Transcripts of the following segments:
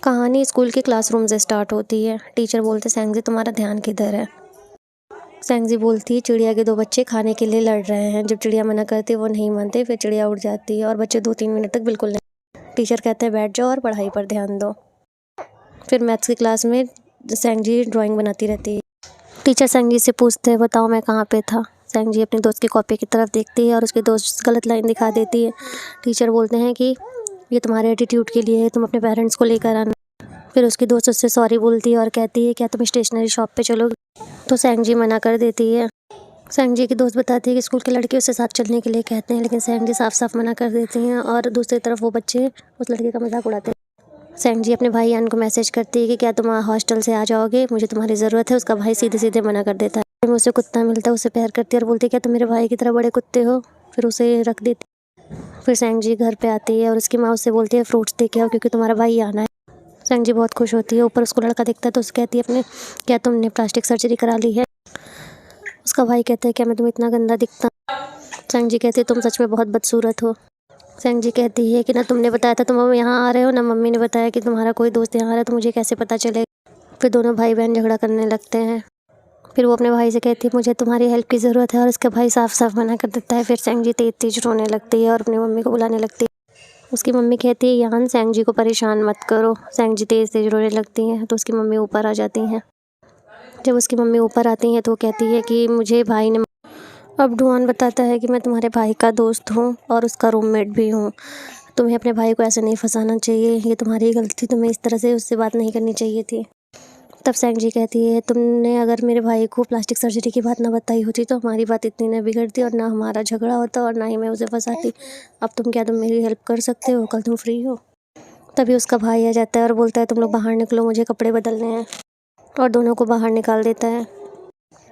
कहानी स्कूल के क्लासरूम से स्टार्ट होती है। टीचर बोलते, सेंगजी तुम्हारा ध्यान किधर है। सेंगजी बोलती है, चिड़िया के दो बच्चे खाने के लिए लड़ रहे हैं। जब चिड़िया मना करती है वो नहीं मानते, फिर चिड़िया उड़ जाती है और बच्चे 2-3 मिनट तक बिल्कुल नहीं। टीचर कहते हैं बैठ जाओ और पढ़ाई पर ध्यान दो। फिर मैथ्स की क्लास में सेंगजी ड्राइंग बनाती रहती है। टीचर सेंगजी से पूछते हैं, बताओ मैं कहाँ पे था। सेंगजी अपने दोस्त की कॉपी की तरफ देखती है और उसके दोस्त गलत लाइन दिखा देती है। टीचर बोलते हैं कि ये तुम्हारे एटीट्यूड के लिए है, तुम अपने पेरेंट्स को लेकर आना। फिर उसकी दोस्त उससे सॉरी बोलती है और कहती है, क्या तुम स्टेशनरी शॉप पे चलोगे। तो सेंगजी मना कर देती है। सेंगजी की दोस्त बताती है कि स्कूल के लड़के उससे साथ चलने के लिए कहते हैं, लेकिन सेंगजी साफ साफ मना कर देती हैं और दूसरी तरफ वो बच्चे उस लड़के का मजाक उड़ाते हैं। सेंगजी अपने भाई यान को मैसेज करती है कि क्या तुम हॉस्टल से आ जाओगे, मुझे तुम्हारी ज़रूरत है। उसका भाई सीधे सीधे मना कर देता है। उसे कुत्ता मिलता है, उसे प्यार करती है और बोलती है, क्या तुम मेरे भाई की तरह बड़े कुत्ते हो। फिर उसे रख देती। फिर सेंगजी घर पे आती है और उसकी माँ उससे बोलती है, फ्रूट्स दे के आओ क्योंकि तुम्हारा भाई आना है। सेंगजी बहुत खुश होती है। ऊपर उसको लड़का दिखता है तो उससे कहती है, अपने क्या तुमने प्लास्टिक सर्जरी करा ली है। उसका भाई कहता है, क्या मैं तुम्हें इतना गंदा दिखता। सेंगजी कहती है, तुम सच में बहुत बदसूरत हो। सेंगजी कहती है कि ना तुमने बताया था तुम यहाँ आ रहे हो, ना मम्मी ने बताया कि तुम्हारा कोई दोस्त यहाँ आ रहा है, तो मुझे कैसे पता चलेगा। फिर दोनों भाई बहन झगड़ा करने लगते हैं। फिर वो अपने भाई से कहती है, मुझे तुम्हारी हेल्प की ज़रूरत है, और उसका भाई साफ साफ मना कर देता है। फिर सेंगजी तेज तेज रोने लगती है और अपनी मम्मी को बुलाने लगती है। उसकी मम्मी कहती है, यान सेंगजी को परेशान मत करो। सेंगजी तेज तेज रोने लगती हैं तो उसकी मम्मी ऊपर आ जाती हैं। जब उसकी मम्मी ऊपर आती हैं तो वो कहती है कि मुझे भाई ने। अब डुआन बताता है कि मैं तुम्हारे भाई का दोस्त हूँ और उसका रूममेट भी हूँ। तुम्हें अपने भाई को ऐसे नहीं फंसाना चाहिए, ये तुम्हारी गलती, तुम्हें इस तरह से उससे बात नहीं करनी चाहिए थी। तब सेंगजी कहती है, तुमने अगर मेरे भाई को प्लास्टिक सर्जरी की बात ना बताई होती तो हमारी बात इतनी ना बिगड़ती और ना हमारा झगड़ा होता और ना ही मैं उसे फंसाती। अब तुम मेरी हेल्प कर सकते हो, कल तुम फ्री हो। तभी उसका भाई आ जाता है और बोलता है, तुम लोग बाहर निकलो, मुझे कपड़े बदलने हैं, और दोनों को बाहर निकाल देता है।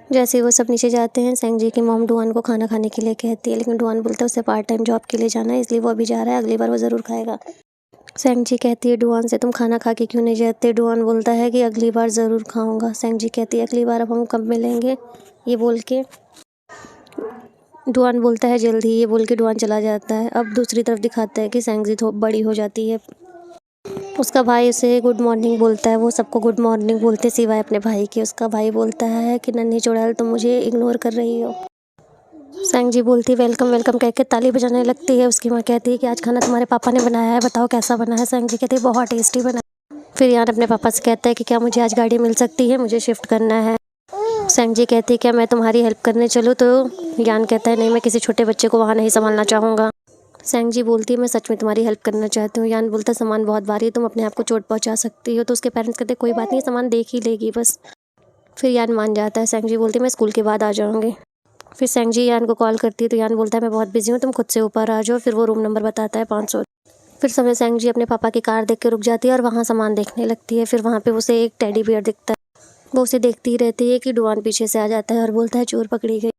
जैसे ही वो सब नीचे जाते हैं, सेंगजी की मॉम डुआन को खाना खाने के लिए कहती है, लेकिन डुआन बोलता है उसे पार्ट टाइम जॉब के लिए जाना है, इसलिए वो अभी जा रहा है, अगली बार वो ज़रूर खाएगा। सेंगजी कहती है डुआन से, तुम खाना खा के क्यों नहीं जाते। डुआन बोलता है कि अगली बार ज़रूर खाऊंगा। सेंगजी कहती है, अगली बार अब हम कब मिलेंगे। ये बोल के डुआन बोलता है जल्दी, ये बोल के डुआन चला जाता है। अब दूसरी तरफ दिखाता है कि सेंगजी बड़ी हो जाती है। उसका भाई उसे गुड मॉर्निंग बोलता है। वो सबको गुड मॉर्निंग बोलते सिवाय अपने भाई के। उसका भाई बोलता है कि नन्ही चुड़ैल, तुम मुझे इग्नोर कर रही हो। सेंगजी बोलती वेलकम वेलकम कह के ताली बजाने लगती है। उसकी माँ कहती है कि आज खाना तुम्हारे पापा ने बनाया है, बताओ कैसा बना है। सेंगजी कहती है बहुत टेस्टी बना है। फिर यान अपने पापा से कहता है कि क्या मुझे आज गाड़ी मिल सकती है, मुझे शिफ्ट करना है। सेंगजी कहती है, क्या मैं तुम्हारी हेल्प करने चलूँ। तो यान कहता है, नहीं, मैं किसी छोटे बच्चे को वहाँ नहीं संभालना चाहूँगा। सेंगजी बोलती है, मैं सच में तुम्हारी हेल्प करना चाहती हूँ। यान बोलता है, सामान बहुत भारी है, तुम अपने आप को चोट पहुँचा सकती हो। तो उसके पेरेंट्स कहते हैं, कोई बात नहीं, सामान देख ही लेगी बस। फिर यान मान जाता है। सेंगजी बोलती है, मैं स्कूल के बाद आ जाऊँगी। फिर सेंगजी यान को कॉल करती है तो यान बोलता है, मैं बहुत बिजी हूँ, तुम खुद से ऊपर आ जाओ। फिर वो रूम नंबर बताता है 500। फिर समय सेंगजी अपने पापा की कार देख के रुक जाती है और वहाँ सामान देखने लगती है। फिर वहाँ पे उसे एक टेडी बियर दिखता है। वो उसे देखती ही रहती है कि डुआन पीछे से आ जाता है और बोलता है, चोर पकड़ी गई।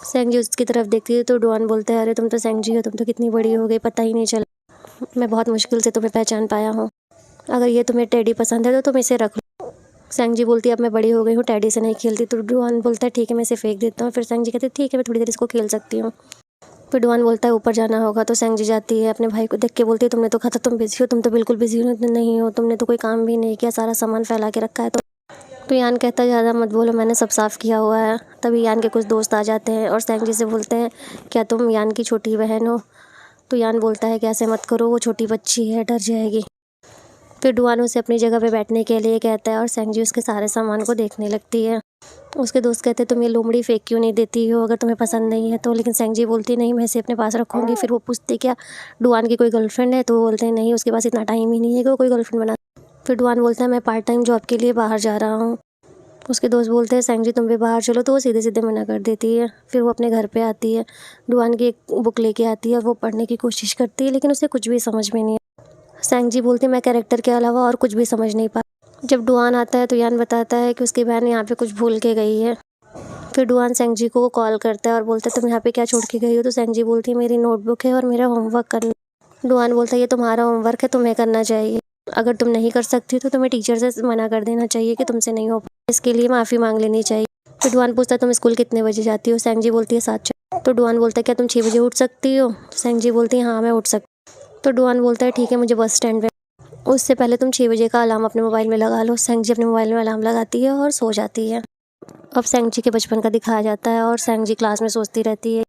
सेंगजी उसकी तरफ देखती है तो डुआन बोलता है, अरे तुम तो सेंगजी हो, तुम तो कितनी बड़ी हो गई, पता ही नहीं चला। मैं बहुत मुश्किल से तुम्हें पहचान पाया हूँ। अगर ये तुम्हें टेडी पसंद है तो तुम इसे रख लो। सेंगजी बोलती है, अब मैं बड़ी हो गई हूँ, टेडी से नहीं खेलती। तो डुआन बोलता है, ठीक है, मैं इसे फेंक देता हूँ। फिर सेंगजी कहती है, ठीक है, मैं थोड़ी देर इसको खेल सकती हूँ। फिर डुआन बोलता है, ऊपर जाना होगा। तो सेंगजी जाती है, अपने भाई को देख के बोलती है, तुमने तो कहा था तुम बिजी हो, तुम तो बिल्कुल बिजी नहीं हो, तुमने तो कोई काम भी नहीं किया, सारा सामान फैला के रखा है। तो यान कहता है, ज़्यादा मत बोलो, मैंने सब साफ़ किया हुआ है। तभी यान के कुछ दोस्त आ जाते हैं और सेंगजी से बोलते हैं, क्या तुम यान की छोटी बहन हो। तो यान बोलता है कि ऐसे मत करो, वो छोटी बच्ची है, डर जाएगी। फिर डुआन उसे अपनी जगह पे बैठने के लिए कहता है और सेंगजी उसके सारे सामान को देखने लगती है। उसके दोस्त कहते हैं, तुम ये लोमड़ी फेंक क्यों नहीं देती हो, अगर तुम्हें पसंद नहीं है तो। लेकिन सेंगजी बोलती, नहीं, मैं इसे अपने पास रखूँगी। फिर वो पूछती, क्या डुआन की कोई गर्लफ्रेंड है। तो वो बोलते हैं, नहीं, उसके पास इतना टाइम ही नहीं है कि वो कोई गर्लफ्रेंड बना। फिर डुआन बोलता है, मैं पार्ट टाइम जॉब के लिए बाहर जा रहा हूँ। उसके दोस्त बोलते हैं, सेंगजी तुम भी बाहर चलो। तो वो सीधे सीधे मना कर देती है। फिर वो अपने घर पे आती है, डुआन की एक बुक लेके आती है। वो पढ़ने की कोशिश करती है लेकिन उसे कुछ भी समझ में नहीं है। सेंगजी बोलती है, मैं कैरेक्टर के अलावा और कुछ भी समझ नहीं पा। जब डुआन आता है तो यान बताता है कि उसकी बहन यहाँ पे कुछ भूल के गई है। फिर डुआन सेंगजी को कॉल करता है और बोलता है, तुम यहाँ पे क्या छोड़ के गई हो। तो सेंगजी बोलती है, मेरी नोटबुक है और मेरा होमवर्क करना। डुआन बोलता है, ये तुम्हारा होमवर्क है, तुम्हें करना चाहिए। अगर तुम नहीं कर सकती तो तुम्हें टीचर से मना कर देना चाहिए कि तुमसे नहीं हो, इसके लिए माफ़ी मांग लेनी चाहिए। फिर डुआन पूछता है, तुम स्कूल कितने बजे जाती हो। सेंगजी बोलती है 7। तो डुआन बोलता है, क्या तुम 6 बजे उठ सकती हो। सेंगजी बोलती है, हाँ, मैं उठ सकती। तो डुआन बोलता है, ठीक है, मुझे बस स्टैंड पे। उससे पहले तुम 6 बजे का अलार्म अपने मोबाइल में लगा लो। सेंग जी अपने मोबाइल में अलार्म लगाती है और सो जाती है। अब सेंग जी के बचपन का दिखाया जाता है और सेंग जी क्लास में सोचती रहती है।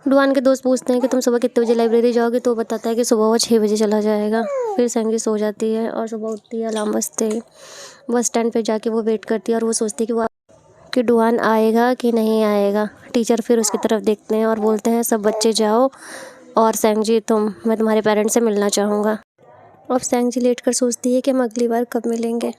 डुआन के दोस्त पूछते हैं कि तुम सुबह कितने बजे लाइब्रेरी जाओगे, तो वो बताता है कि सुबह वो 6 बजे चला जाएगा। फिर सेंग जी सो जाती है और सुबह उठती है अलार्म बजते ही। बस स्टैंड पे जाके वो वेट करती है और वो सोचती है कि डुआन आएगा कि नहीं आएगा। टीचर फिर उसकी तरफ देखते हैं और बोलते हैं सब बच्चे जाओ और सेंग जी मैं तुम्हारे पेरेंट्स से मिलना चाहूँगा। अब सेंग जी लेट कर सोचती है कि हम अगली बार कब मिलेंगे।